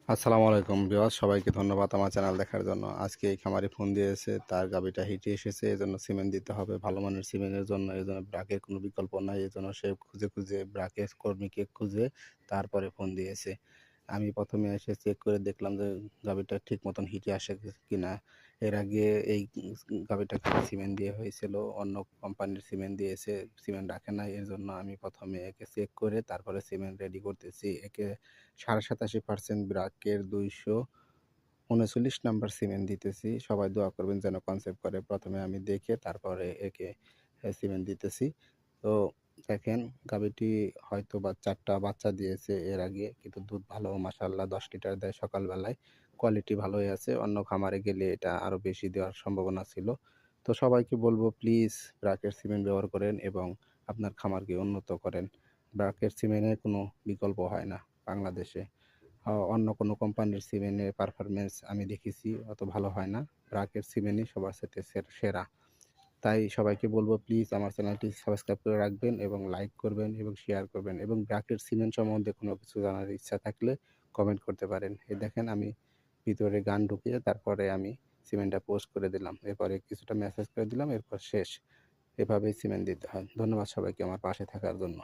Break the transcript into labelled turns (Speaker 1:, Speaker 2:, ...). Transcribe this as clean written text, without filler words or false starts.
Speaker 1: আসসালামু আলাইকুম ভিউয়ার্স, সবাইকে ধন্যবাদ আমার চ্যানেল দেখার জন্য। আজকে এই খামারি ফোন দিয়েছে, তার গাভীটা হিটে এসেছে, এজন্য সিমেন্ট দিতে হবে ভালো মানের সিমেন্টের জন্য। এজন্য ব্রাকের কোনো বিকল্প নাই, এজন্য সে খুঁজে ব্রাকের কর্মীকে খুঁজে তারপরে ফোন দিয়েছে। আমি প্রথমে এসে চেক করে দেখলাম যে গাভীটা ঠিক মতন হিটে আসে কিনা। এর আগে এই গাভীটাকে সিমেন্ট দিয়ে হয়েছিল, অন্য কোম্পানির সিমেন্ট দিয়েছে, সিমেন্ট রাখে নাই। এর জন্য আমি প্রথমে একে চেক করে তারপরে সিমেন্ট রেডি করতেছি। একে 87% ব্রাকের 239 নাম্বার সিমেন্ট দিতেছি। সবাই দোয়া করবেন যেন কনসেপ্ট করে। প্রথমে আমি দেখে তারপরে একে সিমেন্ট দিতেছি। তো দেখেন, গাভীটি হয়তো বা 4টা বাচ্চা দিয়েছে এর আগে, কিন্তু দুধ ভালো মাশাআল্লাহ 10 লিটার দেয় সকালবেলায়। কোয়ালিটি ভালোই আছে। অন্য খামারে গেলে এটা আরও বেশি দেওয়ার সম্ভাবনা ছিল। তো সবাইকে বলবো প্লিজ ব্রাকের সিমেন্ট ব্যবহার করেন এবং আপনার খামারকে উন্নত করেন। ব্রাকের সিমেন্টের কোনো বিকল্প হয় না বাংলাদেশে। অন্য কোনো কোম্পানির সিমেন্টের পারফরম্যান্স আমি দেখেছি, অত ভালো হয় না। ব্রাকের সিমেন্টই সবার সাথে সেরা। তাই সবাইকে বলবো প্লিজ আমার চ্যানেলটি সাবস্ক্রাইব করে রাখবেন এবং লাইক করবেন এবং শেয়ার করবেন, এবং ব্রাকের সিমেন্ট সম্বন্ধে কোনো কিছু জানার ইচ্ছা থাকলে কমেন্ট করতে পারেন। এই দেখেন, আমি ভিতরে গান ঢুকিয়ে তারপরে আমি সিমেন্টটা পোস্ট করে দিলাম। এরপরে কিছুটা মেসেজ করে দিলাম, এরপর শেষ। এভাবেই সিমেন্ট দিতে হয়। ধন্যবাদ সবাইকে আমার পাশে থাকার জন্য।